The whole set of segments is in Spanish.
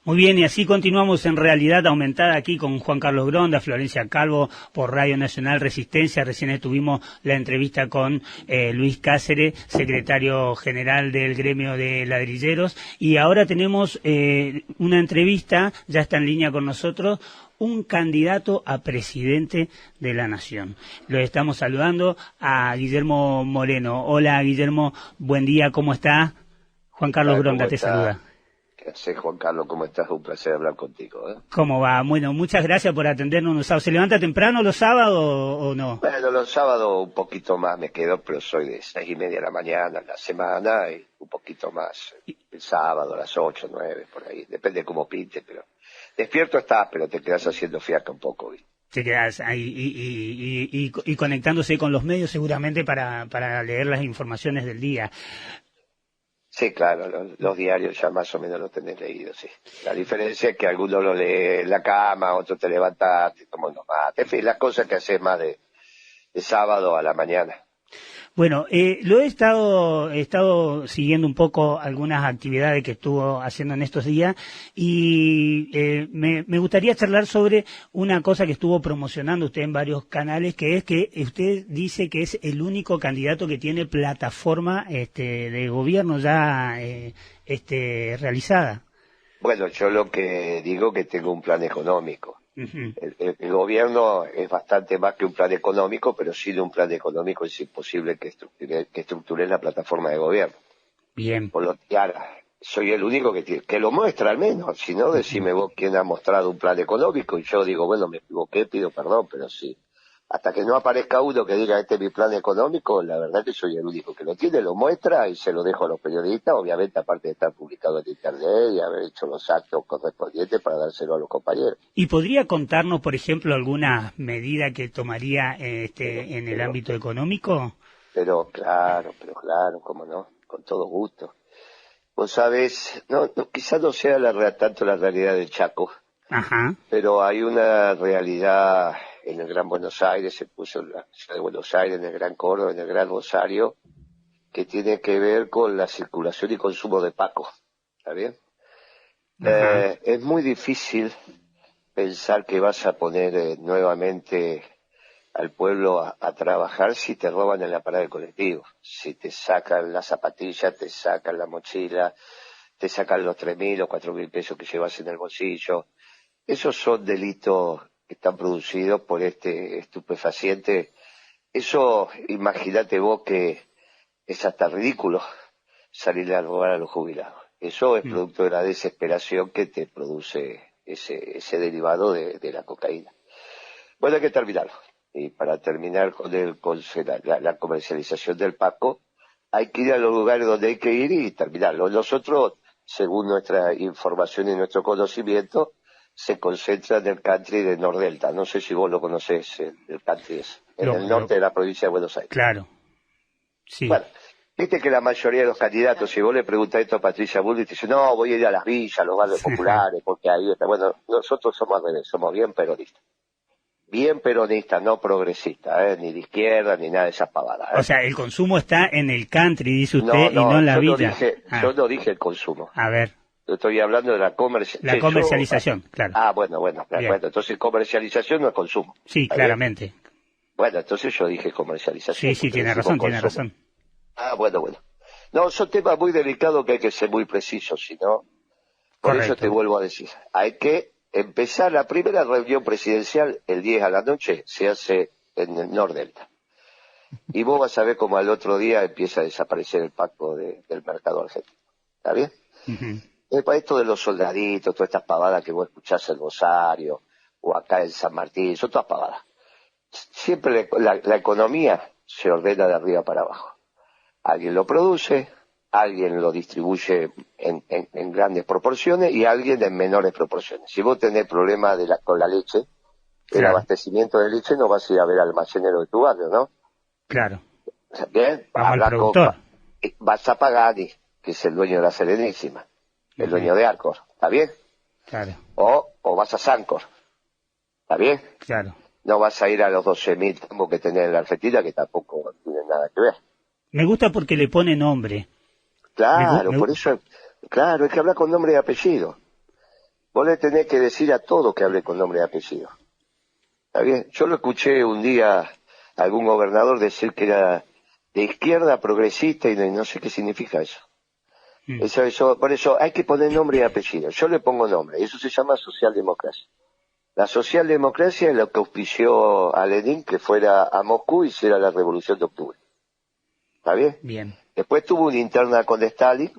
Muy bien, y así continuamos en Realidad Aumentada aquí con Juan Carlos Gronda, Florencia Calvo por Radio Nacional Resistencia. Recién tuvimos la entrevista con Luis Cáceres, secretario general del gremio de ladrilleros, y ahora tenemos una entrevista, ya está en línea con nosotros, un candidato a presidente de la Nación. Lo estamos saludando a Guillermo Moreno. Hola Guillermo, buen día, ¿cómo está? Juan Carlos Gronda te saluda. ¿Qué haces, Juan Carlos? ¿Cómo estás? Un placer hablar contigo. ¿Cómo va? Bueno, muchas gracias por atendernos los sábados. ¿Se levanta temprano los sábados o no? Bueno, los sábados un poquito más me quedo, pero soy de 6:30 de la mañana en la semana y un poquito más el sábado a las 8, 9, por ahí. Depende de cómo pinte, pero despierto estás, pero te quedas haciendo fiaca un poco, ¿viste? Te quedas ahí y conectándose con los medios seguramente para leer las informaciones del día. Sí, claro, los diarios ya más o menos los tenés leídos, sí. La diferencia es que algunos lo lee en la cama, otros te levantas, te tomas unos mates, en fin, las cosas que haces más de sábado a la mañana. Bueno, lo he estado siguiendo un poco algunas actividades que estuvo haciendo en estos días y me gustaría charlar sobre una cosa que estuvo promocionando usted en varios canales, que es que usted dice que es el único candidato que tiene plataforma de gobierno ya realizada. Bueno, yo lo que digo que tengo un plan económico. Uh-huh. El gobierno es bastante más que un plan económico, pero sin un plan económico es imposible que estructure la plataforma de gobierno. Bien. Por lo que ahora soy el único que lo muestra al menos. Si no, decime vos quién ha mostrado un plan económico y yo digo, bueno, me equivoqué, pido perdón, pero sí. Hasta que no aparezca uno que diga este es mi plan económico, la verdad que soy el único que lo tiene, lo muestra y se lo dejo a los periodistas, obviamente aparte de estar publicado en internet y haber hecho los actos correspondientes para dárselo a los compañeros. ¿Y podría contarnos, por ejemplo, alguna medida que tomaría en el ámbito económico? Pero claro, cómo no, con todo gusto. Vos sabés, quizás no sea tanto la realidad del Chaco. Ajá. Pero hay una realidad en el Gran Buenos Aires, se puso en la ciudad de Buenos Aires, en el Gran Córdoba, en el Gran Rosario, que tiene que ver con la circulación y consumo de Paco. ¿Está bien? Es muy difícil pensar que vas a poner nuevamente al pueblo a trabajar si te roban en la parada del colectivo, si te sacan las zapatillas, te sacan la mochila, te sacan los 3.000 o 4.000 pesos que llevas en el bolsillo. Esos son delitos que están producidos por este estupefaciente. Eso, imagínate vos que es hasta ridículo salir a robar a los jubilados. Eso es producto de la desesperación que te produce ese derivado de la cocaína. Bueno, hay que terminarlo. Y para terminar con la comercialización del Paco, hay que ir a los lugares donde hay que ir y terminarlo. Nosotros, según nuestra información y nuestro conocimiento, se concentra en el country de Nordelta. No sé si vos lo conocés, el country es en el norte de la provincia de Buenos Aires. Claro, sí. Bueno, viste que la mayoría de los candidatos, si vos le preguntás esto a Patricia Bullrich, te dice, no, voy a ir a las villas, a los barrios populares, porque ahí está. Bueno, nosotros somos al revés, somos bien peronistas. Bien peronistas, no progresistas, ni de izquierda, ni nada de esas pavadas. O sea, el consumo está en el country, dice usted, y no en la villa. Yo no dije el consumo. A ver. Yo estoy hablando de la comercialización. La comercialización, claro. Bueno, entonces comercialización no es consumo. Sí, claramente. Bien? Bueno, entonces yo dije comercialización. Sí, tiene razón. Bueno. No, son temas muy delicados que hay que ser muy precisos, si no, por eso te vuelvo a decir, hay que empezar la primera reunión presidencial el 10 a la noche, se hace en el Nordelta. Y vos vas a ver cómo al otro día empieza a desaparecer el Paco del mercado argentino. ¿Está bien? Para esto de los soldaditos, todas estas pavadas que vos escuchás en Rosario o acá en San Martín, son todas pavadas. Siempre la economía se ordena de arriba para abajo. Alguien lo produce, alguien lo distribuye en grandes proporciones y alguien en menores proporciones. Si vos tenés problemas con la leche, el abastecimiento de leche, no vas a ir a ver al almacenero de tu barrio, ¿no? Claro. Bien, vamos al productor. Vas a Pagani, que es el dueño de la Serenísima, el dueño de Arcor, ¿está bien? Claro. O vas a Sancor, ¿está bien? Claro. No vas a ir a los 12.000 tambos que tenés en la Argentina, que tampoco tienen nada que ver. Me gusta porque le pone nombre. Claro, por eso, claro, hay que hablar con nombre y apellido. vos le tenés que decir a todo que hable con nombre y apellido. ¿Está bien? Yo lo escuché un día a algún gobernador decir que era de izquierda, progresista, y no sé qué significa eso. Por eso hay que poner nombre y apellido. Yo le pongo nombre, y eso se llama socialdemocracia. La socialdemocracia es lo que auspició a Lenin que fuera a Moscú y hiciera la revolución de octubre. ¿Está bien? Bien. Después tuvo una interna con Stalin,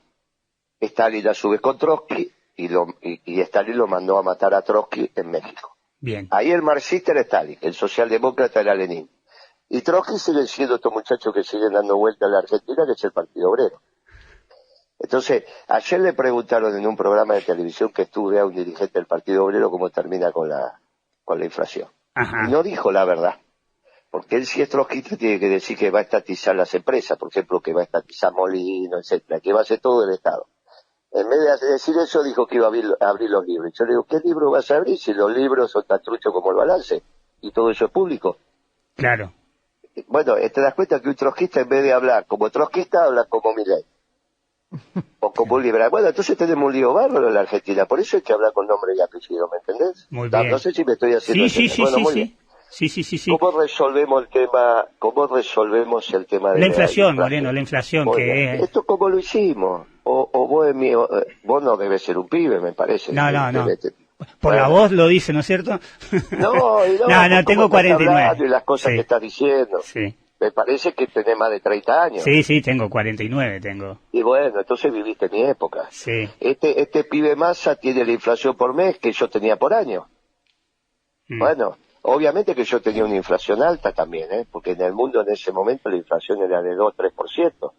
Stalin a su vez con Trotsky, y Stalin lo mandó a matar a Trotsky en México. Bien. Ahí el marxista era Stalin, el socialdemócrata era Lenin. Y Trotsky siguen siendo estos muchachos que siguen dando vuelta a la Argentina, que es el Partido Obrero. Entonces, ayer le preguntaron en un programa de televisión que estuve a un dirigente del Partido Obrero cómo termina con la inflación. Ajá. Y no dijo la verdad. Porque él, si es trotskista, tiene que decir que va a estatizar las empresas, por ejemplo, que va a estatizar Molino, etcétera, que va a hacer todo el Estado. En vez de decir eso, dijo que iba a abrir los libros. Yo le digo, ¿qué libro vas a abrir si los libros son tan truchos como el balance? Y todo eso es público. Claro. Bueno, te das cuenta que un trotskista, en vez de hablar como trotskista, habla como Milei. O como un liberal. Bueno, entonces tenemos un lío bárbaro en la Argentina. Por eso hay que hablar con nombre y apellido, ¿me entendés? Muy bien. No sé si me estoy haciendo Sí. bueno, muy bien. Sí. ¿Cómo resolvemos el tema de la inflación, Moreno, la inflación que es... ¿Esto cómo lo hicimos? O vos no debes ser un pibe, me parece. No. Por la voz lo dice, ¿no es cierto? No, tengo 49. Y las cosas que estás diciendo. Sí. Me parece que tenés más de 30 años. Sí, tengo 49, tengo. Y bueno, entonces viviste mi época. Sí. Este pibe Massa tiene la inflación por mes que yo tenía por año. Bueno, obviamente que yo tenía una inflación alta también, porque en el mundo en ese momento la inflación era de 2-3%.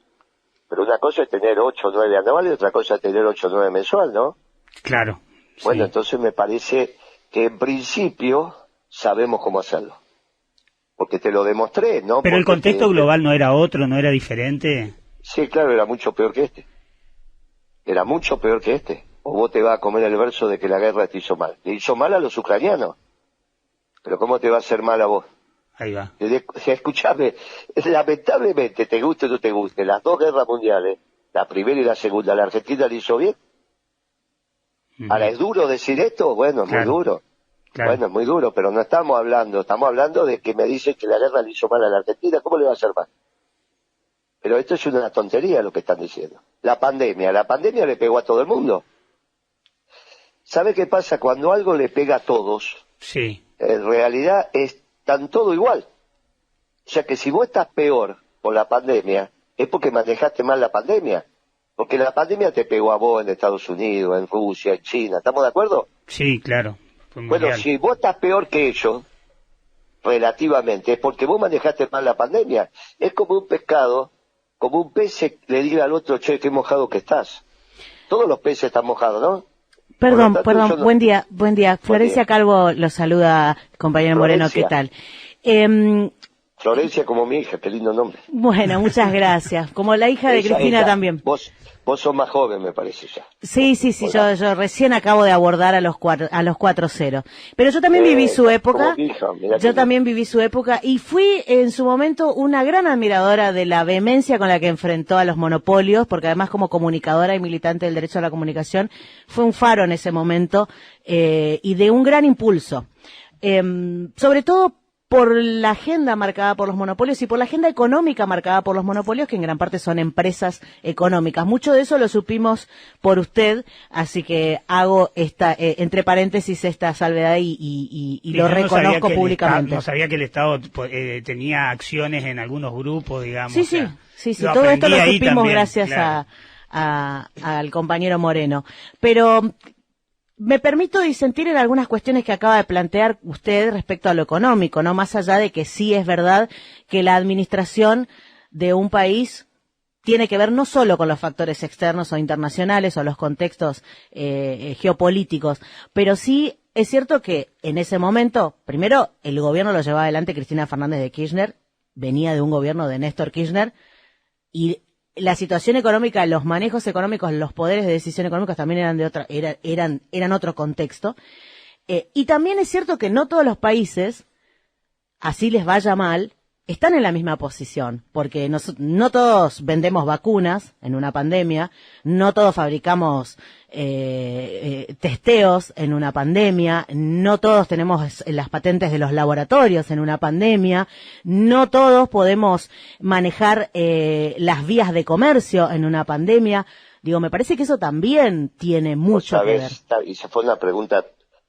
Pero una cosa es tener 8 o 9 anuales y otra cosa es tener 8 o 9 mensual, ¿no? Claro. Bueno, entonces me parece que en principio sabemos cómo hacerlo. Porque te lo demostré, ¿no? Pero el contexto global no era otro, no era diferente. Sí, claro, era mucho peor que este. Era mucho peor que este. O vos te vas a comer el verso de que la guerra te hizo mal. Le hizo mal a los ucranianos. Pero ¿cómo te va a hacer mal a vos? Ahí va. Escuchame, lamentablemente, te guste o no te guste, las dos guerras mundiales, la primera y la segunda, ¿la Argentina le hizo bien? Ahora, ¿es duro decir esto? Bueno, es muy duro. Claro. Bueno, es muy duro, pero no estamos hablando de que me dicen que la guerra le hizo mal a la Argentina. ¿Cómo le va a hacer mal? Pero esto es una tontería lo que están diciendo. La pandemia le pegó a todo el mundo. ¿Sabe qué pasa? Cuando algo le pega a todos, sí, en realidad están todo igual. O sea que si vos estás peor por la pandemia, es porque manejaste mal la pandemia. Porque la pandemia te pegó a vos en Estados Unidos, en Rusia, en China. ¿Estamos de acuerdo? Sí, claro. Bueno, si vos estás peor que ellos, relativamente, es porque vos manejaste mal la pandemia. Es como un pescado, como un pez le diga al otro, che, qué mojado que estás. Todos los peces están mojados, ¿no? Perdón, buen día. Florencia Calvo lo saluda, compañero Moreno, ¿qué tal? Florencia como mi hija, qué lindo nombre. Bueno, muchas gracias. Como la hija de Cristina también. Vos sos más joven, me parece ya. Sí, yo recién acabo de abordar a los 4-0. Pero yo también viví su época. También viví su época y fui en su momento una gran admiradora de la vehemencia con la que enfrentó a los monopolios, porque además como comunicadora y militante del derecho a la comunicación, fue un faro en ese momento y de un gran impulso. Sobre todo por la agenda marcada por los monopolios y por la agenda económica marcada por los monopolios, que en gran parte son empresas económicas. Mucho de eso lo supimos por usted, así que hago entre paréntesis esta salvedad y lo reconozco públicamente. No sabía que el Estado tenía acciones en algunos grupos, digamos. Sí, todo esto lo supimos también, gracias al compañero Moreno. Pero me permito disentir en algunas cuestiones que acaba de plantear usted respecto a lo económico, ¿no? Más allá de que sí es verdad que la administración de un país tiene que ver no solo con los factores externos o internacionales o los contextos geopolíticos, pero sí es cierto que en ese momento, primero, el gobierno lo llevaba adelante Cristina Fernández de Kirchner, venía de un gobierno de Néstor Kirchner, y la situación económica, los manejos económicos, los poderes de decisión económicos también eran otro contexto. Y también es cierto que no todos los países, así les vaya mal, están en la misma posición, porque no todos vendemos vacunas en una pandemia, no todos fabricamos testeos en una pandemia, no todos tenemos las patentes de los laboratorios en una pandemia, no todos podemos manejar las vías de comercio en una pandemia. Digo, me parece que eso también tiene mucho que ver. Y se fue una pregunta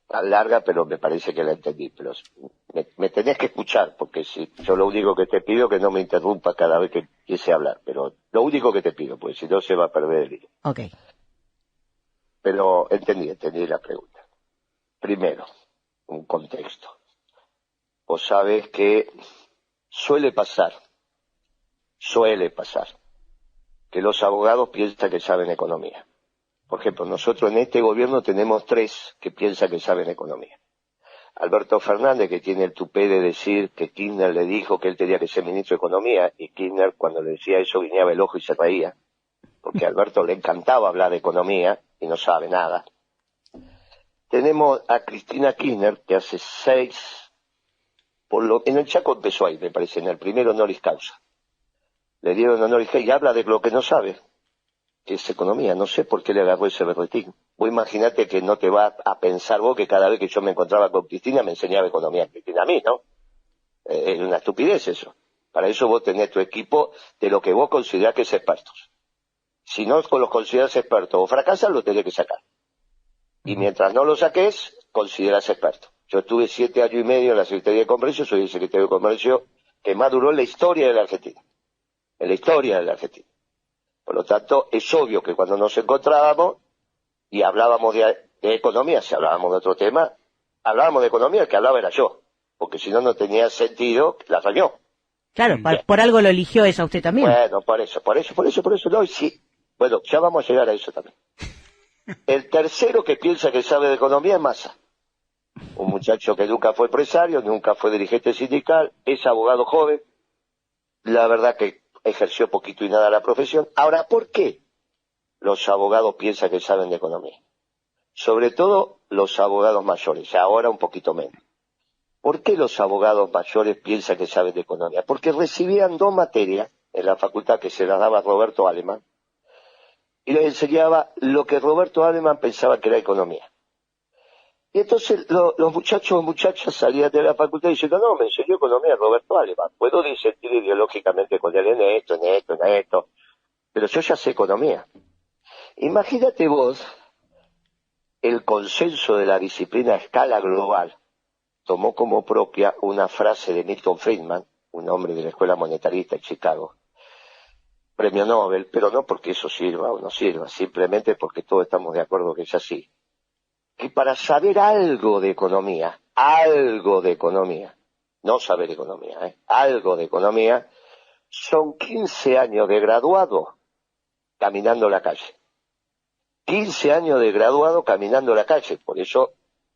tan larga, pero me parece que la entendí. Pero me tenés que escuchar, porque si yo lo único que te pido es que no me interrumpa cada vez que empiece a hablar. Pero lo único que te pido, porque si no se va a perder el hilo. Ok. Pero entendí la pregunta. Primero, un contexto. Vos sabés que suele pasar, que los abogados piensan que saben economía. Por ejemplo, nosotros en este gobierno tenemos 3 que piensan que saben economía. Alberto Fernández, que tiene el tupé de decir que Kirchner le dijo que él tenía que ser ministro de Economía, y Kirchner cuando le decía eso guiñaba el ojo y se reía, porque a Alberto le encantaba hablar de economía y no sabe nada. Tenemos a Cristina Kirchner, que hace 6, en el Chaco empezó ahí, me parece, en el primero honoris causa. Le dieron honoris causa y habla de lo que no sabe, que es economía. No sé por qué le agarró ese berretín. Vos imaginate que no te va a pensar vos que cada vez que yo me encontraba con Cristina me enseñaba economía. Cristina a mí, ¿no? Es una estupidez eso. Para eso vos tenés tu equipo de lo que vos considerás que es expertos. Si no los considerás expertos o fracasan, lo tenés que sacar. Y mientras no lo saques, considerás experto. Yo estuve 7 años y medio en la Secretaría de Comercio, soy el secretario de Comercio que más duró en la historia de la Argentina. En la historia de la Argentina. Por lo tanto, es obvio que cuando nos encontrábamos y hablábamos de economía, si hablábamos de otro tema, hablábamos de economía, el que hablaba era yo, porque si no, no tenía sentido, la falló. Claro, por algo lo eligió ella usted también. Bueno, por eso, no, y sí. Bueno, ya vamos a llegar a eso también. El tercero que piensa que sabe de economía es Massa. Un muchacho que nunca fue empresario, nunca fue dirigente sindical, es abogado joven, la verdad que ejerció poquito y nada la profesión. Ahora, ¿por qué los abogados piensan que saben de economía? Sobre todo los abogados mayores, ya ahora un poquito menos. ¿Por qué los abogados mayores piensan que saben de economía? Porque recibían 2 materias en la facultad que se las daba Roberto Aleman, y les enseñaba lo que Roberto Aleman pensaba que era economía. Y entonces los muchachos o muchachas salían de la facultad diciendo, no, me enseñó economía Roberto Aleman. Puedo disentir ideológicamente con él en esto, pero yo ya sé economía. Imagínate vos el consenso de la disciplina a escala global. Tomó como propia una frase de Milton Friedman, un hombre de la Escuela Monetarista en Chicago, premio Nobel, pero no porque eso sirva o no sirva, simplemente porque todos estamos de acuerdo que es así. Que para saber algo de economía, no saber economía, algo de economía, son 15 años de graduado caminando la calle. 15 años de graduado caminando la calle. Por eso,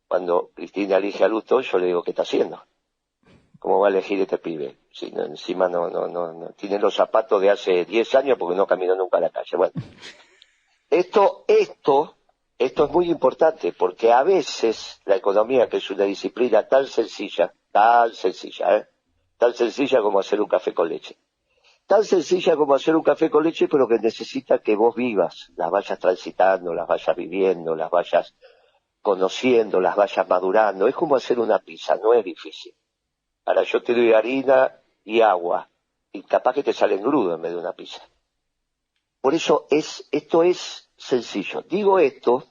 cuando Cristina elige a Lustó, yo le digo, ¿qué está haciendo? ¿Cómo va a elegir este pibe? Si no, encima no tiene los zapatos de hace 10 años porque no caminó nunca a la calle. Bueno, esto es muy importante porque a veces la economía, que es una disciplina tan sencilla como hacer un café con leche. Tan sencilla como hacer un café con leche, pero que necesita que vos vivas, las vayas transitando, las vayas viviendo, las vayas conociendo, las vayas madurando. Es como hacer una pizza, no es difícil. Ahora yo te doy harina y agua, y capaz que te sale engrudo en vez de una pizza. Por eso esto es sencillo. Digo esto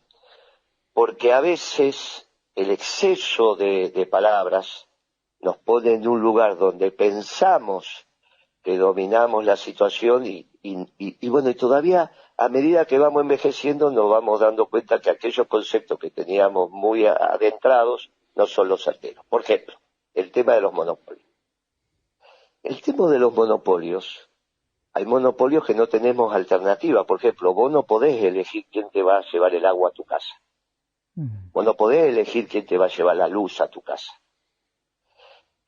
porque a veces el exceso de palabras nos pone en un lugar donde pensamos que dominamos la situación y bueno, y todavía a medida que vamos envejeciendo nos vamos dando cuenta que aquellos conceptos que teníamos muy adentrados no son los certeros. Por ejemplo, el tema de los monopolios. El tema de los monopolios, hay monopolios que no tenemos alternativa. Por ejemplo, vos no podés elegir quién te va a llevar el agua a tu casa. Vos no podés elegir quién te va a llevar la luz a tu casa.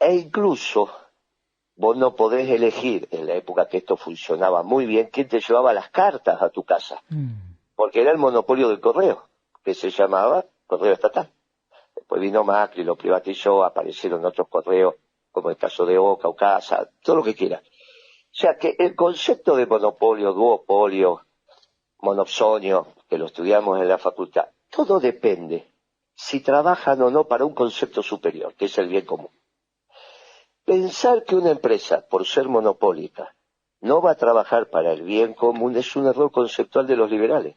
E incluso vos no podés elegir, en la época que esto funcionaba muy bien, quién te llevaba las cartas a tu casa. Porque era el monopolio del correo, que se llamaba correo estatal. Después vino Macri, lo privatizó, aparecieron otros correos como el caso de Oca o Casa, todo lo que quiera. O sea que el concepto de monopolio, duopolio, monopsonio, que lo estudiamos en la facultad, todo depende si trabajan o no para un concepto superior, que es el bien común. Pensar que una empresa, por ser monopólica, no va a trabajar para el bien común es un error conceptual de los liberales,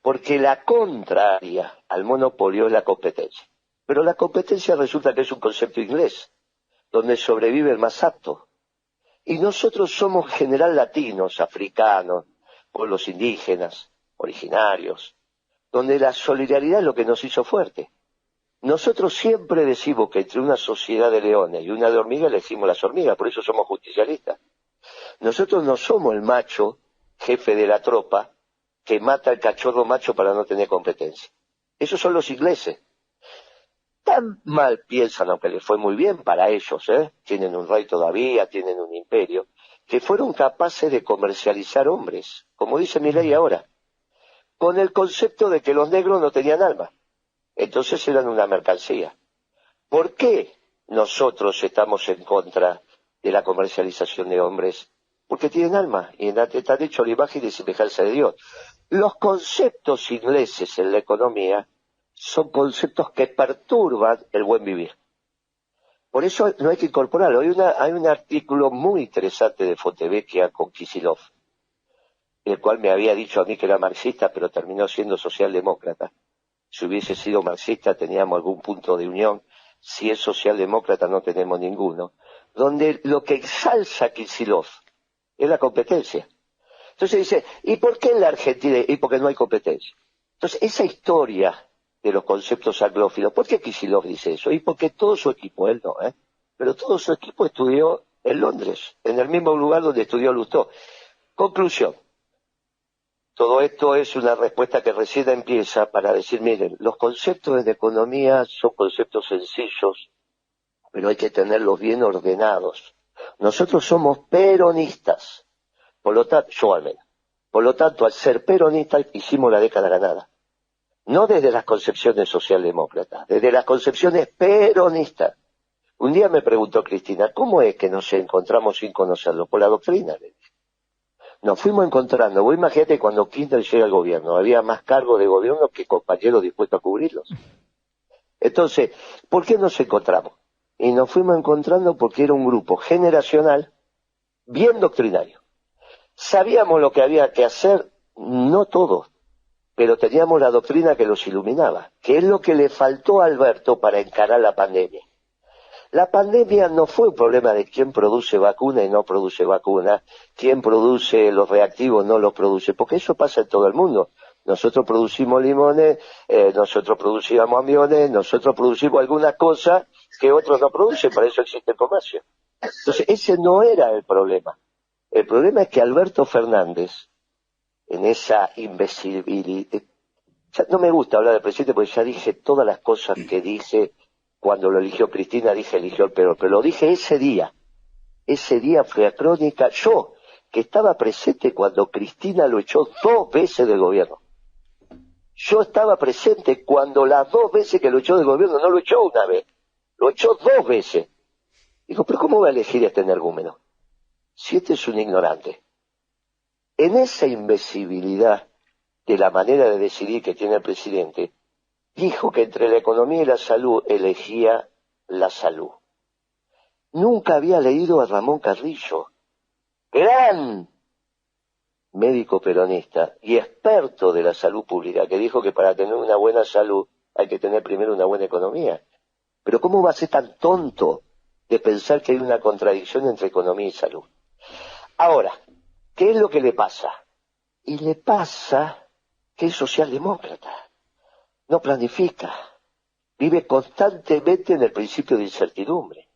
porque la contraria al monopolio es la competencia. Pero la competencia resulta que es un concepto inglés, donde sobrevive el más apto. Y nosotros somos en general latinos, africanos, pueblos indígenas, originarios, donde la solidaridad es lo que nos hizo fuerte. Nosotros siempre decimos que entre una sociedad de leones y una de hormigas elegimos las hormigas, por eso somos justicialistas. Nosotros no somos el macho, jefe de la tropa, que mata al cachorro macho para no tener competencia. Esos son los ingleses. Tan mal piensan, aunque les fue muy bien para ellos, tienen un rey todavía, tienen un imperio, que fueron capaces de comercializar hombres, como dice Milei ahora, con el concepto de que los negros no tenían alma. Entonces eran una mercancía. ¿Por qué nosotros estamos en contra de la comercialización de hombres? Porque tienen alma y están hechos a la imagen y semejanza de Dios. Los conceptos ingleses en la economía son conceptos que perturban el buen vivir. Por eso no hay que incorporarlo. Hay un artículo muy interesante de Fontevecchia con Kicillof, el cual me había dicho a mí que era marxista, pero terminó siendo socialdemócrata. Si hubiese sido marxista teníamos algún punto de unión. Si es socialdemócrata no tenemos ninguno. Donde lo que exalza Kicillof es la competencia. Entonces dice, ¿y por qué en la Argentina? Y porque no hay competencia. Entonces esa historia de los conceptos anglófilos, ¿por qué Kicillof dice eso? Y porque todo su equipo, él no, pero todo su equipo estudió en Londres, en el mismo lugar donde estudió Lustó. Conclusión. Todo esto es una respuesta que recién empieza para decir, miren, los conceptos de economía son conceptos sencillos, pero hay que tenerlos bien ordenados. Nosotros somos peronistas, por lo tanto, yo al menos. Por lo tanto, al ser peronistas hicimos la década ganada. No desde las concepciones socialdemócratas, desde las concepciones peronistas. Un día me preguntó Cristina, ¿cómo es que nos encontramos sin conocerlo? Por la doctrina, le dije. Nos fuimos encontrando. Vos imagínate cuando Kirchner llega al gobierno, había más cargos de gobierno que compañeros dispuestos a cubrirlos. Entonces, ¿por qué nos encontramos? Y nos fuimos encontrando porque era un grupo generacional, bien doctrinario. Sabíamos lo que había que hacer, no todos, pero teníamos la doctrina que los iluminaba, que es lo que le faltó a Alberto para encarar la pandemia. La pandemia no fue un problema de quién produce vacuna y no produce vacuna, quién produce los reactivos no los produce, porque eso pasa en todo el mundo. Nosotros producimos limones, nosotros producíamos aviones, nosotros producimos algunas cosas que otros no producen, para eso existe el comercio. Entonces, ese no era el problema. El problema es que Alberto Fernández, en esa imbecilidad, ya no me gusta hablar del presidente porque ya dije todas las cosas que dije cuando lo eligió Cristina, dije eligió el peor, pero lo dije ese día fue a Crónica, yo, que estaba presente cuando Cristina lo echó 2 veces del gobierno. Yo estaba presente cuando las 2 veces que lo echó del gobierno, no lo echó una vez, lo echó 2 veces. Digo, pero ¿cómo va a elegir este energúmeno? Si este es un ignorante. En esa imbecilidad de la manera de decidir que tiene el presidente, dijo que entre la economía y la salud elegía la salud. Nunca había leído a Ramón Carrillo, gran médico peronista y experto de la salud pública, que dijo que para tener una buena salud hay que tener primero una buena economía. Pero ¿cómo va a ser tan tonto de pensar que hay una contradicción entre economía y salud? Ahora, ¿qué es lo que le pasa? Y le pasa que es socialdemócrata. No planifica, vive constantemente en el principio de incertidumbre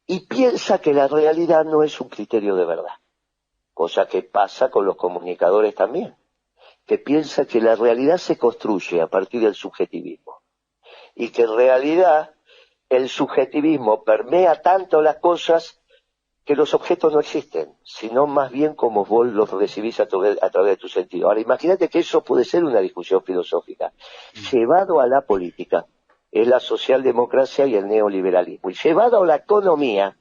y piensa que la realidad no es un criterio de verdad, cosa que pasa con los comunicadores también, que piensa que la realidad se construye a partir del subjetivismo y que en realidad el subjetivismo permea tanto las cosas que los objetos no existen, sino más bien como vos los recibís a través de tu sentido. Ahora, imagínate que eso puede ser una discusión filosófica. Llevado a la política, es la socialdemocracia y el neoliberalismo. Y llevado a la economía,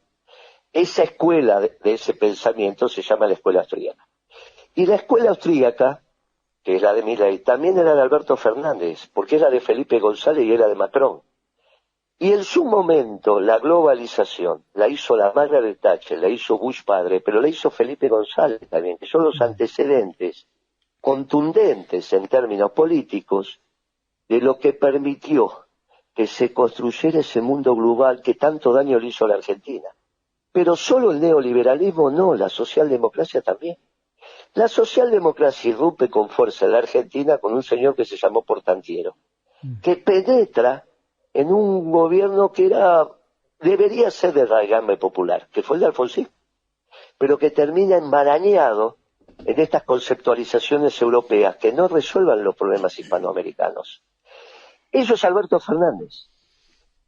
esa escuela de ese pensamiento se llama la escuela austríaca. Y la escuela austríaca, que es la de Milei, también era de Alberto Fernández, porque era de Felipe González y era de Macron. Y en su momento la globalización la hizo la Margaret Thatcher, la hizo Bush padre, pero la hizo Felipe González también, que son los antecedentes contundentes en términos políticos de lo que permitió que se construyera ese mundo global que tanto daño le hizo a la Argentina. Pero solo el neoliberalismo no, la socialdemocracia también. La socialdemocracia irrumpe con fuerza en la Argentina con un señor que se llamó Portantiero, que penetra en un gobierno que debería ser de raigambre popular, que fue el de Alfonsín, pero que termina embarañado en estas conceptualizaciones europeas que no resuelvan los problemas hispanoamericanos. Eso es Alberto Fernández.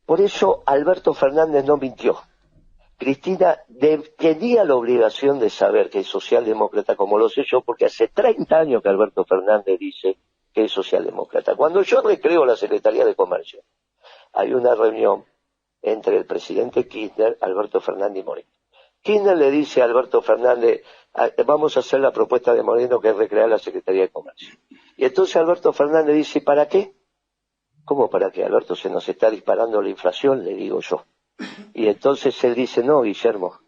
Por eso Alberto Fernández no mintió. Cristina tenía la obligación de saber que es socialdemócrata, como lo sé yo, porque hace 30 años que Alberto Fernández dice que es socialdemócrata. Cuando yo recreo la Secretaría de Comercio, hay una reunión entre el presidente Kirchner, Alberto Fernández y Moreno. Kirchner le dice a Alberto Fernández, vamos a hacer la propuesta de Moreno, que es recrear la Secretaría de Comercio. Y entonces Alberto Fernández dice, ¿para qué? ¿Cómo para qué, Alberto? Se nos está disparando la inflación, le digo yo. Y entonces él dice, no, Guillermo,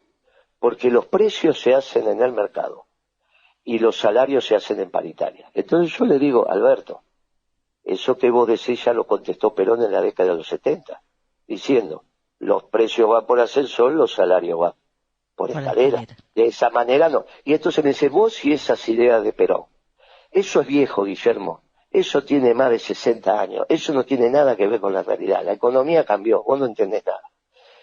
porque los precios se hacen en el mercado y los salarios se hacen en paritaria. Entonces yo le digo, Alberto, eso que vos decís ya lo contestó Perón en la década de los 70, diciendo, los precios van por ascensor, los salarios van por escalera. De esa manera no. Y entonces me dice, vos y esas ideas de Perón. Eso es viejo, Guillermo. Eso tiene más de 60 años. Eso no tiene nada que ver con la realidad. La economía cambió. Vos no entendés nada.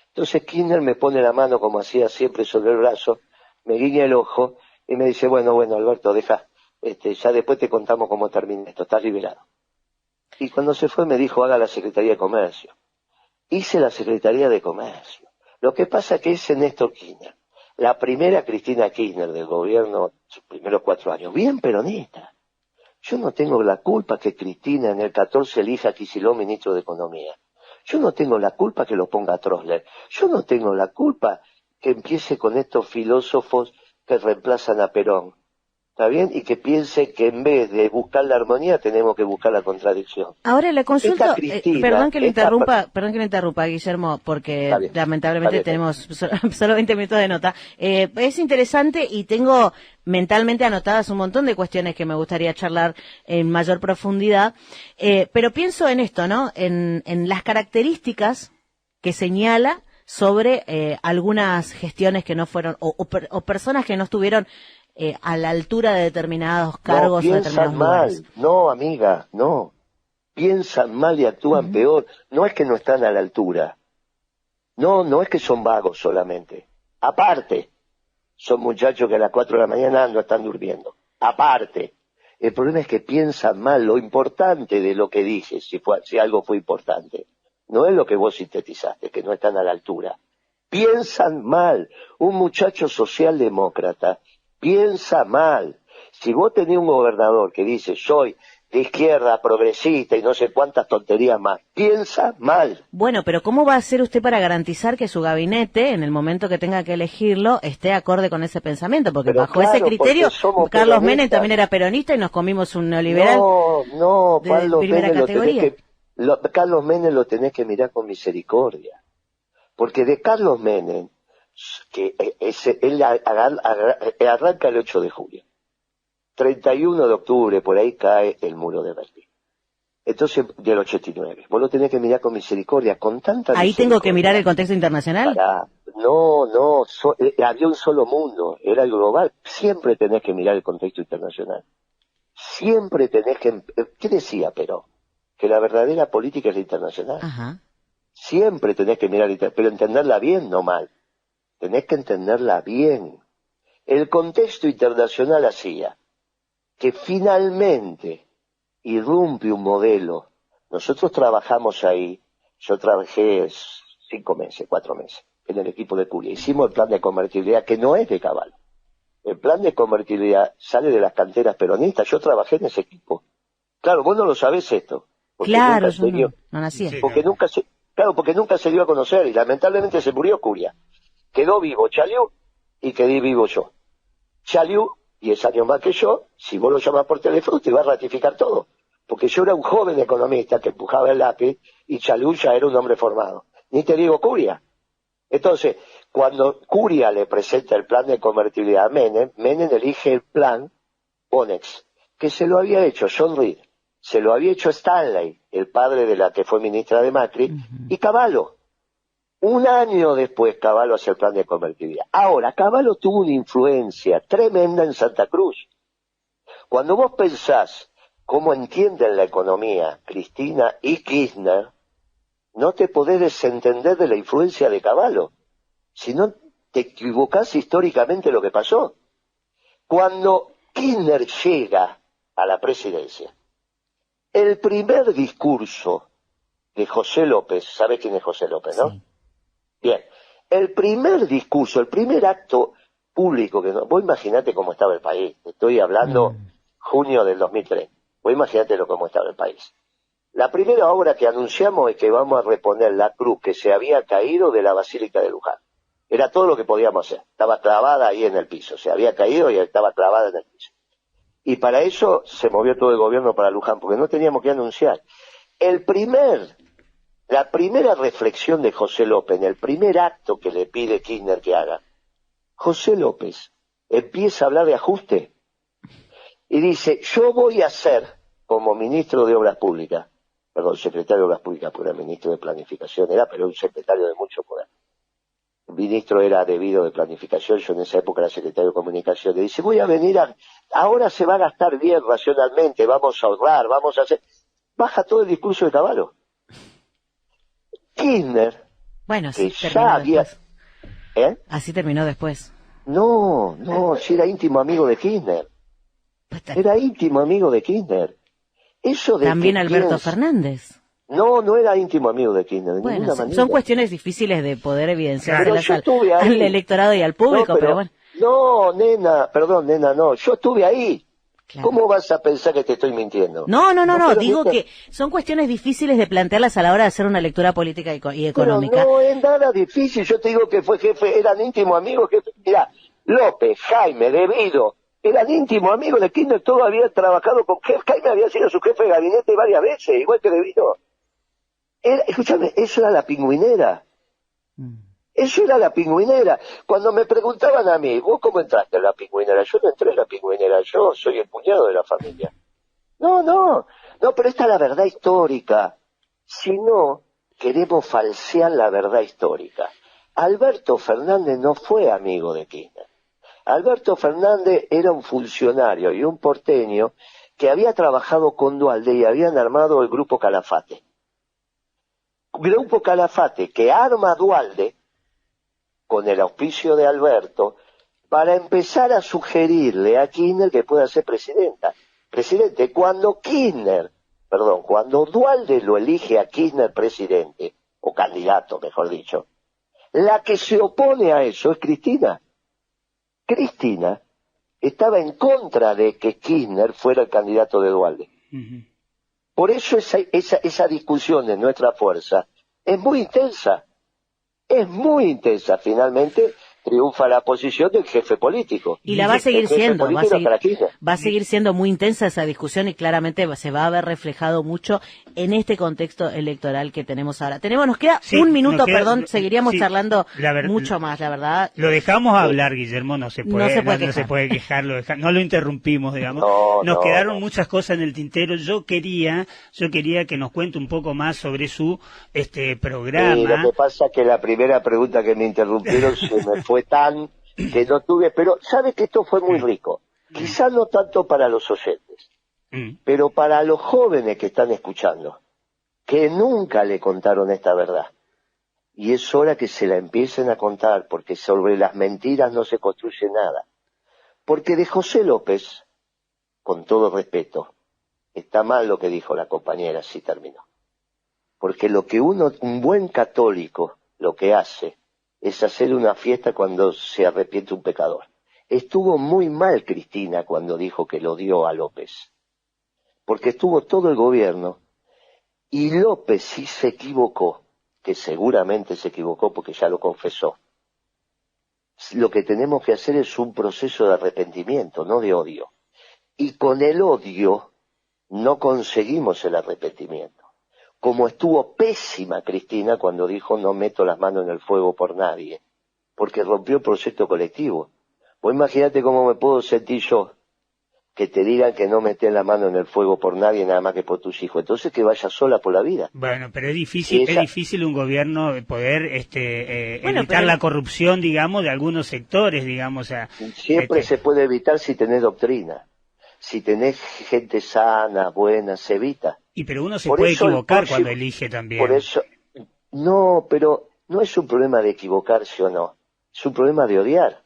Entonces Kirchner me pone la mano, como hacía siempre, sobre el brazo, me guiña el ojo y me dice, bueno, Alberto, deja, ya después te contamos cómo termina esto, estás liberado. Y cuando se fue me dijo, haga la Secretaría de Comercio. Hice la Secretaría de Comercio. Lo que pasa es que ese Néstor Kirchner, la primera Cristina Kirchner del gobierno, sus primeros 4 años, bien peronista. Yo no tengo la culpa que Cristina en el 14 elija a Kicillof ministro de Economía. Yo no tengo la culpa que lo ponga a Trostler. Yo no tengo la culpa que empiece con estos filósofos que reemplazan a Perón. ¿Está bien? Y que piense que en vez de buscar la armonía tenemos que buscar la contradicción. Ahora le consulto, perdón que le interrumpa, Guillermo, porque lamentablemente tenemos solo 20 minutos de nota. Es interesante y tengo mentalmente anotadas un montón de cuestiones que me gustaría charlar en mayor profundidad, pero pienso en esto, ¿no? En las características que señala sobre algunas gestiones que no fueron, o personas que no estuvieron a la altura de determinados cargos o determinados lugares. No, amiga, no. Piensan mal y actúan peor. No es que no están a la altura. No es que son vagos solamente. Aparte, son muchachos que a las 4 de la mañana no están durmiendo. Aparte. El problema es que piensan mal. Lo importante de lo que dije, si algo fue importante, no es lo que vos sintetizaste, que no están a la altura. Piensan mal. Un muchacho socialdemócrata piensa mal. Si vos tenés un gobernador que dice soy de izquierda, progresista y no sé cuántas tonterías más, piensa mal. Bueno, pero ¿cómo va a hacer usted para garantizar que su gabinete, en el momento que tenga que elegirlo, esté acorde con ese pensamiento? Porque bajo ese criterio, Carlos Menem también era peronista y nos comimos un neoliberal de primera categoría. Carlos Menem lo tenés que mirar con misericordia. Porque de Carlos Menem, que él arranca el 8 de julio. 31 de octubre, por ahí cae el muro de Berlín. Entonces, del 89. Vos lo tenés que mirar con misericordia, con tanta ¿Ahí tengo que mirar el contexto internacional? Había un solo mundo, era el global. Siempre tenés que mirar el contexto internacional. Siempre tenés que... ¿Qué decía Perón? Que la verdadera política es la internacional. Ajá. Siempre tenés que mirar, pero entenderla bien, no mal. Tenés que entenderla bien. El contexto internacional hacía que finalmente irrumpe un modelo. Nosotros trabajamos ahí, yo trabajé 4 meses, en el equipo de Curia. Hicimos el plan de convertibilidad, que no es de Caballo. El plan de convertibilidad sale de las canteras peronistas. Yo trabajé en ese equipo. Claro, vos no lo sabés esto, Claro, yo no nací. Porque nunca se dio a conocer y lamentablemente se murió Curia. Quedó vivo Chaliú y quedé vivo yo. Chaliú, 10 años más que yo, si vos lo llamás por teléfono te va a ratificar todo. Porque yo era un joven economista que empujaba el lápiz y Chaliú ya era un hombre formado. Ni te digo Curia. Entonces, cuando Curia le presenta el plan de convertibilidad a Menem, Menem elige el plan Bonex, que se lo había hecho John Reed, se lo había hecho Stanley, el padre de la que fue ministra de Macri, y Cavallo. Un año después Cavallo hace el plan de convertibilidad. Ahora, Cavallo tuvo una influencia tremenda en Santa Cruz. Cuando vos pensás cómo entienden la economía Cristina y Kirchner, no te podés desentender de la influencia de Cavallo. Si no te equivocás históricamente lo que pasó. Cuando Kirchner llega a la presidencia, el primer discurso de José López, ¿sabe quién es José López, no? Sí. Bien, el primer discurso, el primer acto público, vos imaginate cómo estaba el país, estoy hablando junio del 2003, vos imaginate cómo estaba el país. La primera obra que anunciamos es que vamos a reponer la cruz que se había caído de la Basílica de Luján. Era todo lo que podíamos hacer, estaba clavada ahí en el piso, se había caído y estaba clavada en el piso. Y para eso se movió todo el gobierno para Luján, porque no teníamos que anunciar. La primera reflexión de José López, en el primer acto que le pide Kirchner que haga, José López empieza a hablar de ajuste y dice, yo voy a ser, como ministro de Obras Públicas, secretario de Obras Públicas, porque era ministro de Planificación, pero un secretario de mucho poder. El ministro era debido de Planificación, yo en esa época era secretario de Comunicación, le dice, voy a venir ahora se va a gastar bien racionalmente, vamos a ahorrar, vamos a hacer... Baja todo el discurso de Cavallo. Kirchner, bueno, sí, terminó después. Así terminó después. No, si era íntimo amigo de Kirchner. Era íntimo amigo de Kirchner. Eso de también Alberto Fernández. No era íntimo amigo de Kirchner, de ninguna manera. Son cuestiones difíciles de poder evidenciarlas al electorado y al público, pero bueno. No, nena, no, yo estuve ahí. Claro. ¿Cómo vas a pensar que te estoy mintiendo? No, digo que son cuestiones difíciles de plantearlas a la hora de hacer una lectura política y económica. Pero no es nada difícil, yo te digo que fue jefe, eran íntimos amigos, mirá, López, Jaime, Devido, eran íntimos amigos de Kirchner, todos habían trabajado con Jaime, había sido su jefe de gabinete varias veces, igual que Devido. Escúchame, eso era la pingüinera. Eso era la pingüinera. Cuando me preguntaban a mí, ¿vos cómo entraste en la pingüinera? Yo no entré en la pingüinera, yo soy el cuñado de la familia. No, pero esta es la verdad histórica. Si no, queremos falsear la verdad histórica. Alberto Fernández no fue amigo de Kirchner. Alberto Fernández era un funcionario y un porteño que había trabajado con Duhalde y habían armado el Grupo Calafate. Grupo Calafate que arma Duhalde con el auspicio de Alberto, para empezar a sugerirle a Kirchner que pueda ser presidente. Cuando Duhalde lo elige a Kirchner presidente, o candidato, mejor dicho, la que se opone a eso es Cristina. Cristina estaba en contra de que Kirchner fuera el candidato de Duhalde. Por eso esa discusión de nuestra fuerza es muy intensa. Finalmente triunfa la posición del jefe político. Y la va a seguir siendo, va a seguir siendo muy intensa esa discusión y claramente se va a ver reflejado mucho en este contexto electoral que tenemos ahora. Nos queda un minuto, seguiríamos charlando mucho más, la verdad. Lo dejamos hablar, Guillermo, no se puede quejar, no lo interrumpimos, digamos. Nos quedaron muchas cosas en el tintero. Yo quería que nos cuente un poco más sobre su programa. Lo que pasa es que la primera pregunta que me interrumpieron se me fue tan que no tuve, pero sabe que esto fue muy rico, quizás no tanto para los oyentes, pero para los jóvenes que están escuchando, que nunca le contaron esta verdad, y es hora que se la empiecen a contar, porque sobre las mentiras no se construye nada, porque de José López, con todo respeto, está mal lo que dijo la compañera, así terminó, porque un buen católico, lo que hace es hacer una fiesta cuando se arrepiente un pecador. Estuvo muy mal Cristina cuando dijo que lo dio a López, porque estuvo todo el gobierno Y López, si se equivocó, que seguramente se equivocó porque ya lo confesó, lo que tenemos que hacer es un proceso de arrepentimiento, no de odio. Y con el odio no conseguimos el arrepentimiento. Como estuvo pésima Cristina cuando dijo no meto las manos en el fuego por nadie, porque rompió el proyecto colectivo. Vos imagínate cómo me puedo sentir yo, que te digan que no metes la mano en el fuego por nadie nada más que por tus hijos. Entonces que vayas sola por la vida. Bueno, pero es difícil un gobierno poder evitar la corrupción, digamos, de algunos sectores, digamos. Siempre se puede evitar si tenés doctrina. Si tenés gente sana, buena, se evita. Pero uno se puede equivocar cuando elige también. Por eso, no, pero no es un problema de equivocarse o no. Es un problema de odiar.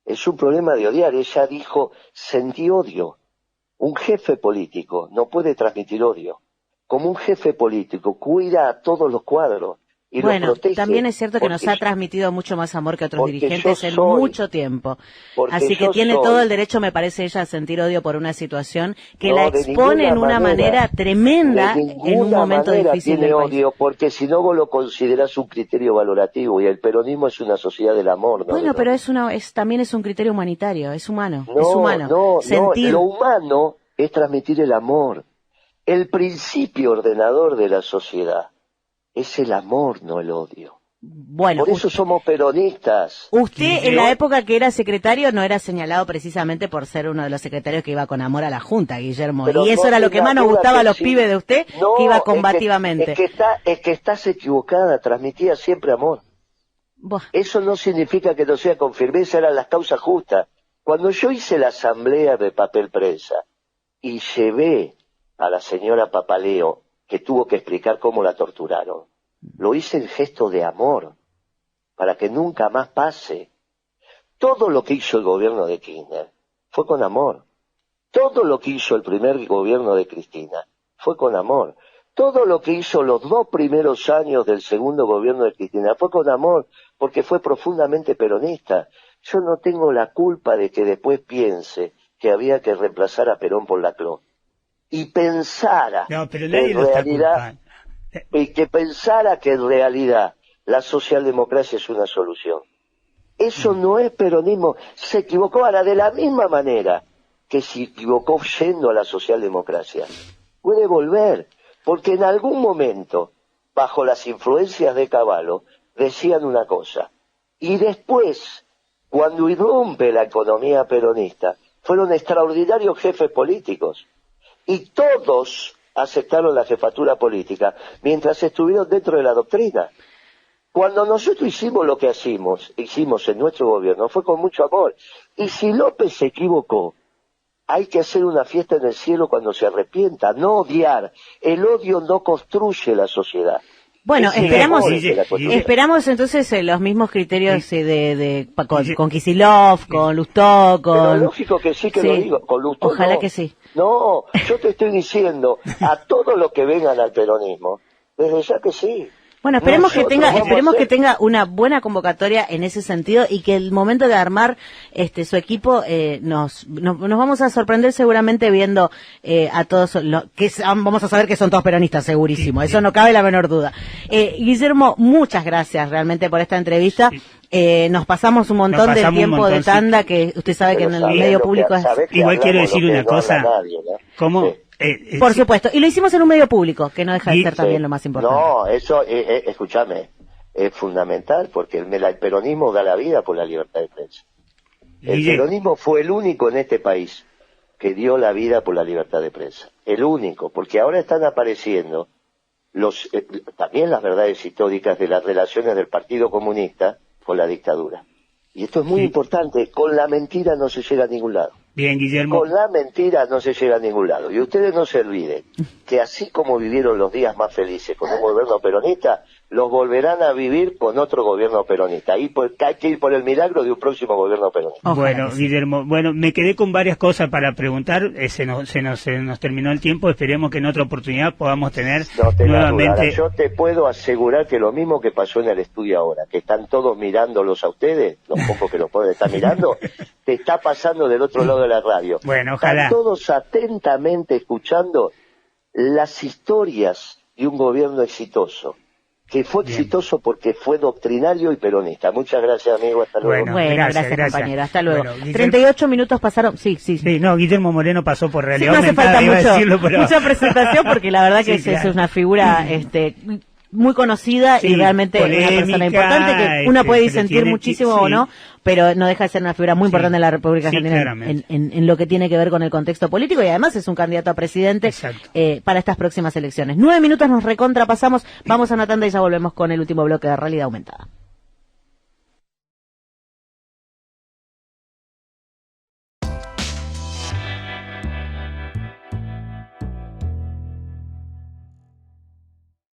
Es un problema de odiar. Ella dijo, sentí odio. Un jefe político no puede transmitir odio. Como un jefe político cuida a todos los cuadros y los protege. También es cierto que nos ha transmitido mucho más amor que otros dirigentes en mucho tiempo. Así que tiene todo el derecho, me parece ella, a sentir odio por una situación que la expone en una manera tremenda en un momento difícil del país. Odio, porque si no vos lo considerás un criterio valorativo y el peronismo es una sociedad del amor. Bueno, pero también es un criterio humanitario, es humano. Lo humano es transmitir el amor. El principio ordenador de la sociedad es el amor, no el odio. Bueno, por eso somos peronistas. Usted, en la época que era secretario, no era señalado precisamente por ser uno de los secretarios que iba con amor a la Junta, Guillermo. Pero y eso era lo que más nos gustaba a los pibes de usted, que iba combativamente. Es que estás equivocada, transmitía siempre amor. Eso no significa que no sea con firmeza, eran las causas justas. Cuando yo hice la asamblea de papel prensa y llevé a la señora Papaleo, que tuvo que explicar cómo la torturaron, lo hice en gesto de amor, para que nunca más pase. Todo lo que hizo el gobierno de Kirchner fue con amor. Todo lo que hizo el primer gobierno de Cristina fue con amor. Todo lo que hizo los 2 primeros años del segundo gobierno de Cristina fue con amor, porque fue profundamente peronista. Yo no tengo la culpa de que después piense que había que reemplazar a Perón por Laclau. Y pensara que en realidad la socialdemocracia es una solución. Eso no es peronismo. Se equivocó ahora de la misma manera que se equivocó yendo a la socialdemocracia. Puede volver, porque en algún momento, bajo las influencias de Cavallo, decían una cosa. Y después, cuando irrumpe la economía peronista, fueron extraordinarios jefes políticos. Y todos aceptaron la jefatura política mientras estuvieron dentro de la doctrina. Cuando nosotros hicimos lo que hicimos en nuestro gobierno, fue con mucho amor. Y si López se equivocó, hay que hacer una fiesta en el cielo cuando se arrepienta, no odiar. El odio no construye la sociedad. Bueno, esperamos entonces los mismos criterios con Kicillof, con Lustó, con... Pero lógico que sí que lo digo, con Lustó ojalá que sí. No, yo te estoy diciendo a todos los que vengan al peronismo, desde ya que sí. Bueno, esperemos que tenga una buena convocatoria en ese sentido y que el momento de armar su equipo nos vamos a sorprender seguramente viendo a todos vamos a saber que son todos peronistas, segurísimo, eso no cabe la menor duda. Guillermo, muchas gracias realmente por esta entrevista. Nos pasamos un montón de tiempo de tanda, que usted sabe que en el medio público es... Igual quiero decir una cosa, ¿cómo...? Por supuesto, y lo hicimos en un medio público, que no deja de ser también lo más importante. No, eso, escúchame, es fundamental, porque el peronismo da la vida por la libertad de prensa. El peronismo fue el único en este país que dio la vida por la libertad de prensa. El único, porque ahora están apareciendo también las verdades históricas de las relaciones del Partido Comunista con la dictadura. Y esto es muy importante, con la mentira no se llega a ningún lado. Bien, Guillermo. Con la mentira no se llega a ningún lado. Y ustedes no se olviden que así como vivieron los días más felices con un gobierno peronista, los volverán a vivir con otro gobierno peronista. Hay que ir por el milagro de un próximo gobierno peronista. Bueno, Guillermo, me quedé con varias cosas para preguntar. Se nos terminó el tiempo. Esperemos que en otra oportunidad podamos tener nuevamente... Yo te puedo asegurar que lo mismo que pasó en el estudio ahora, que están todos mirándolos a ustedes, los pocos que los pueden estar mirando, te está pasando del otro lado de la radio. Bueno, ojalá. Están todos atentamente escuchando las historias y un gobierno exitoso, que fue exitoso porque fue doctrinario y peronista. Muchas gracias, amigo. Hasta luego. Bueno, gracias, compañero. Hasta luego. Bueno, 38 minutos pasaron. Sí. No, Guillermo Moreno pasó por realidad aumentada. No hace falta mucha presentación porque la verdad que es una figura muy conocida y realmente polémica, una persona importante que uno puede disentir muchísimo o no, pero no deja de ser una figura muy importante en la República Argentina en lo que tiene que ver con el contexto político y además es un candidato a presidente para estas próximas elecciones. 9 minutos nos recontrapasamos, vamos a una tanda y ya volvemos con el último bloque de Realidad Aumentada.